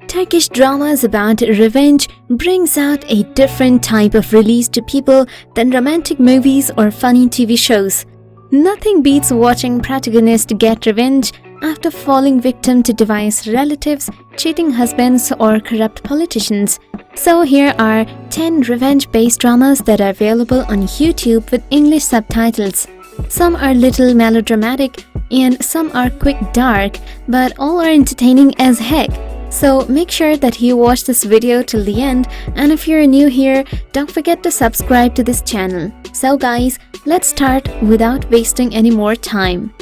Turkish dramas about revenge brings out a different type of release to people than romantic movies or funny TV shows. Nothing beats watching protagonists get revenge after falling victim to devious relatives, cheating husbands, or corrupt politicians. So here are 10 revenge-based dramas that are available on YouTube with English subtitles. Some are little melodramatic and some are quick dark, but all are entertaining as heck. So make sure that you watch this video till the end, and if you're new here, don't forget to subscribe to this channel. So guys, let's start without wasting any more time.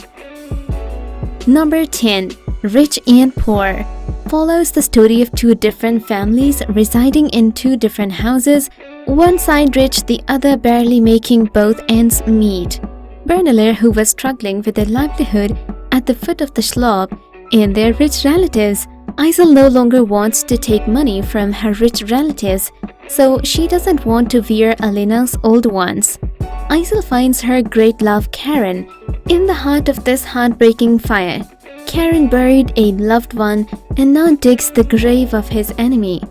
Number 10. Rich and Poor follows the story of two different families residing in two different houses, one side rich, the other barely making both ends meet. Bernaler, who was struggling with their livelihood at the foot of the slope, and their rich relatives. Isel no longer wants to take money from her rich relatives, so she doesn't want to wear Alena's old ones. Isel finds her great love Karen in the heart of this heartbreaking fire. Karen buried a loved one and now digs the grave of his enemy.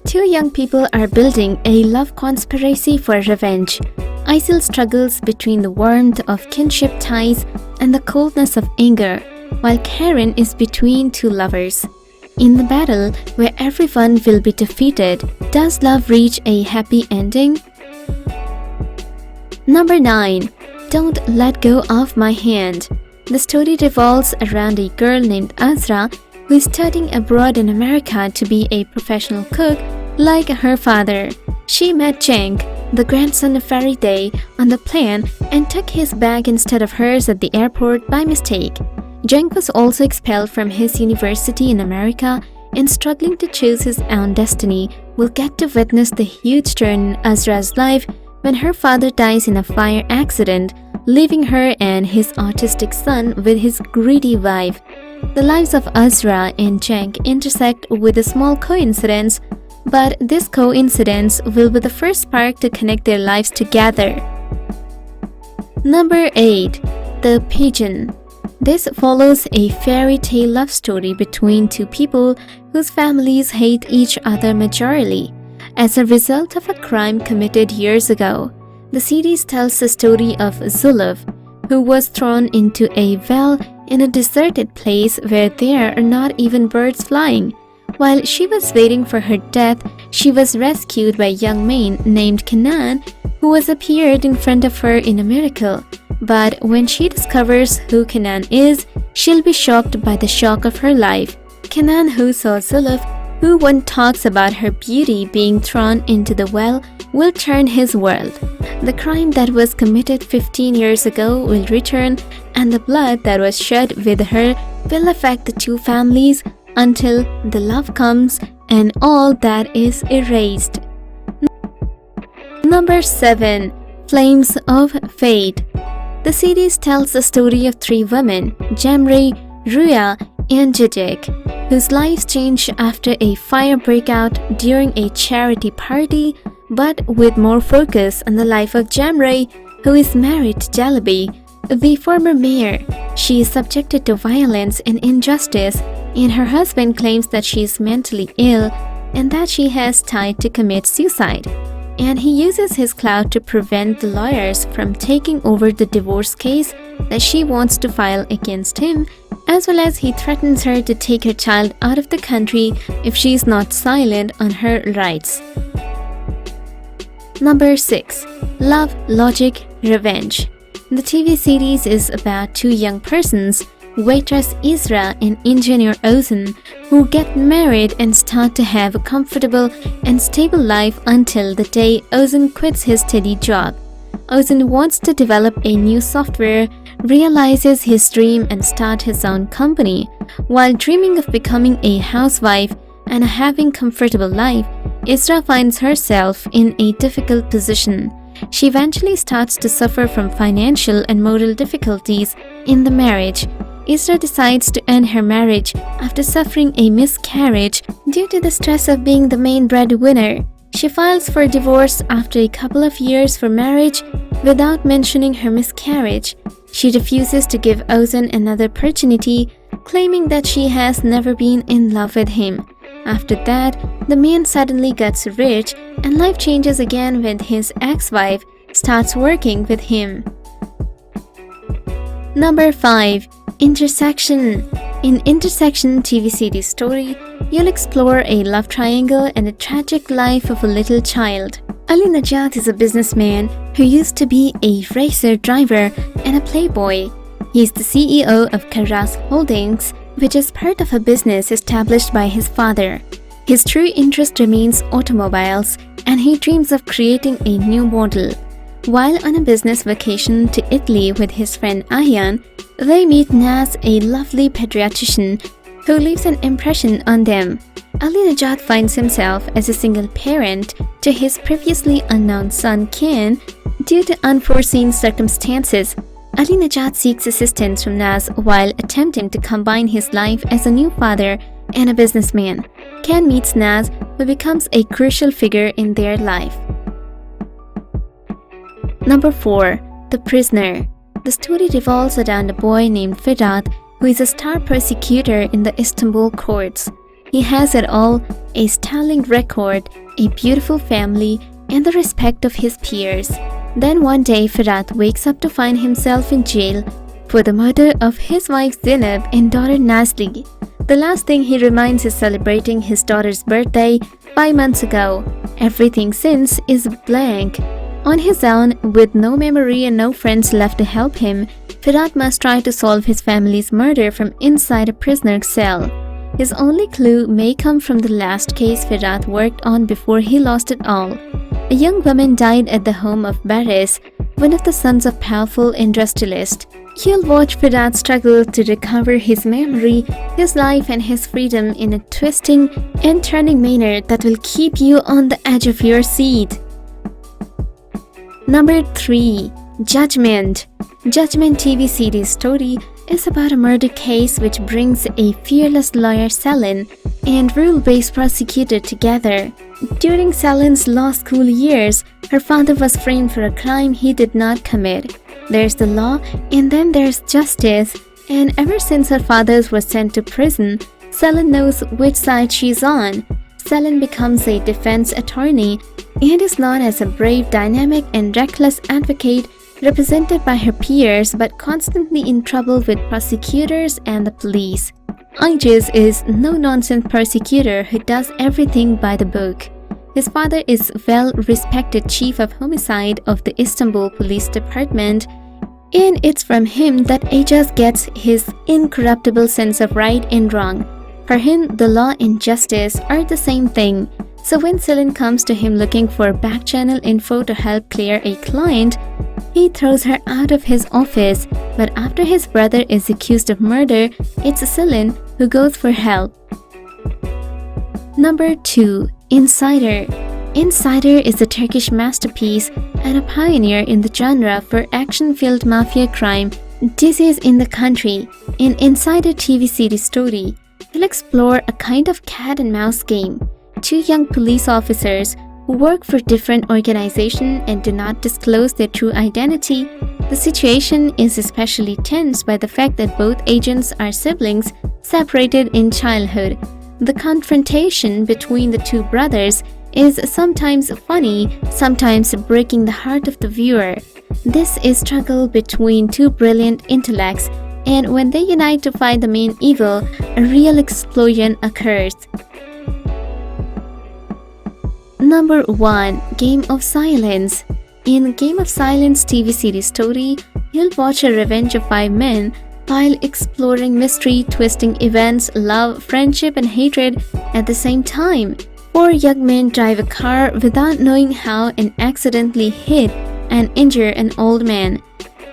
Two young people are building a love conspiracy for revenge. Isel struggles between the warmth of kinship ties and the coldness of anger, while Karen is between two lovers. In the battle where everyone will be defeated, does love reach a happy ending? Number 9. Don't Let Go of My Hand. The story revolves around a girl named Azra who is studying abroad in America to be a professional cook like her father. She met Cenk, the grandson of Feride, on the plane and took his bag instead of hers at the airport by mistake. Cenk was also expelled from his university in America and struggling to choose his own destiny will get to witness the huge turn in Azra's life when her father dies in a fire accident, leaving her and his autistic son with his greedy wife. The lives of Azra and Cenk intersect with a small coincidence, but this coincidence will be the first spark to connect their lives together. Number 8. The Pigeon. This follows a fairy tale love story between two people whose families hate each other majorly as a result of a crime committed years ago. The series tells the story of Zuluf, who was thrown into a well in a deserted place where there are not even birds flying. While she was waiting for her death, she was rescued by a young man named Kenan, who has appeared in front of her in a miracle. But when she discovers who Kenan is, she'll be shocked by the shock of her life. Kenan, who saw Zuluf, who once talks about her beauty being thrown into the well, will turn his world. The crime that was committed 15 years ago will return, and the blood that was shed with her will affect the two families until the love comes and all that is erased. Number 7. Flames of Fate. The series tells the story of three women, Cemre, Rüya, and Cicek, whose lives change after a fire breakout during a charity party, but with more focus on the life of Cemre, who is married to Celebi, the former mayor. She is subjected to violence and injustice, and her husband claims that she is mentally ill and that she has tried to commit suicide. And he uses his clout to prevent the lawyers from taking over the divorce case that she wants to file against him, as well as he threatens her to take her child out of the country if she is not silent on her rights. Number 6. Love, Logic, Revenge. The TV series is about two young persons, waitress Isra and engineer Ozan, who get married and start to have a comfortable and stable life until the day Ozan quits his steady job. Ozan wants to develop a new software, realizes his dream and start his own company. While dreaming of becoming a housewife and having comfortable life, Isra finds herself in a difficult position. She eventually starts to suffer from financial and moral difficulties in the marriage. Isra decides to end her marriage after suffering a miscarriage due to the stress of being the main breadwinner. She files for divorce after a couple of years for marriage without mentioning her miscarriage. She refuses to give Ozan another opportunity, claiming that she has never been in love with him. After that, the man suddenly gets rich and life changes again when his ex-wife starts working with him. Number 5. Intersection. In Intersection TV series story, you'll explore a love triangle and a tragic life of a little child. Ali Najat is a businessman who used to be a racer driver and a playboy. He is the CEO of Karras Holdings, which is part of a business established by his father. His true interest remains automobiles, and he dreams of creating a new model. While on a business vacation to Italy with his friend Ayhan, they meet Naz, a lovely pediatrician who leaves an impression on them. Ali Najat finds himself as a single parent to his previously unknown son Ken due to unforeseen circumstances. Ali Najat seeks assistance from Naz while attempting to combine his life as a new father and a businessman. Ken meets Naz, who becomes a crucial figure in their life. Number 4. The Prisoner. The story revolves around a boy named Firat, who is a star prosecutor in the Istanbul courts. He has it all: a sterling record, a beautiful family, and the respect of his peers. Then one day, Firat wakes up to find himself in jail for the murder of his wife Zainab and daughter Nazli. The last thing he reminds is celebrating his daughter's birthday 5 months ago. Everything since is blank. On his own, with no memory and no friends left to help him, Firat must try to solve his family's murder from inside a prisoner's cell. His only clue may come from the last case Firat worked on before he lost it all. A young woman died at the home of Baris, one of the sons of powerful industrialist. You'll watch Firat struggle to recover his memory, his life and his freedom in a twisting and turning manner that will keep you on the edge of your seat. Number 3. Judgement. Judgement TV series story is about a murder case which brings a fearless lawyer Selin and rule-based prosecutor together. During Selin's law school years, her father was framed for a crime he did not commit. There's the law and then there's justice, and ever since her father was sent to prison, Selin knows which side she's on. Selin becomes a defense attorney and is known as a brave, dynamic, and reckless advocate represented by her peers but constantly in trouble with prosecutors and the police. Aijaz is no-nonsense prosecutor who does everything by the book. His father is well-respected chief of homicide of the Istanbul Police Department, and it's from him that Aijaz gets his incorruptible sense of right and wrong. For him, the law and justice are the same thing. So when Selin comes to him looking for back-channel info to help clear a client, he throws her out of his office. But after his brother is accused of murder, it's Selin who goes for help. Number 2. Insider. Insider is a Turkish masterpiece and a pioneer in the genre for action-filled mafia crime disease in the country. In Insider TV series story, you'll explore a kind of cat and mouse game. 2 young police officers who work for different organizations and do not disclose their true identity. The situation is especially tense by the fact that both agents are siblings separated in childhood. The confrontation between the 2 brothers is sometimes funny, sometimes breaking the heart of the viewer. This is struggle between 2 brilliant intellects, and when they unite to fight the main evil, a real explosion occurs. Number 1. Game of Silence. In Game of Silence TV series story, you'll watch a revenge of 5 men while exploring mystery, twisting events, love, friendship and hatred at the same time. 4 young men drive a car without knowing how and accidentally hit and injure an old man.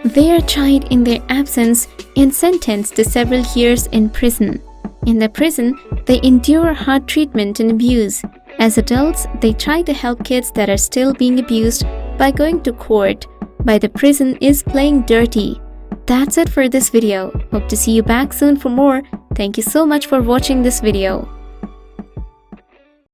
They are tried in their absence and sentenced to several years in prison. In the prison, they endure hard treatment and abuse. As adults, they try to help kids that are still being abused by going to court, but the prison is playing dirty. That's it for this video. Hope to see you back soon for more. Thank you so much for watching this video.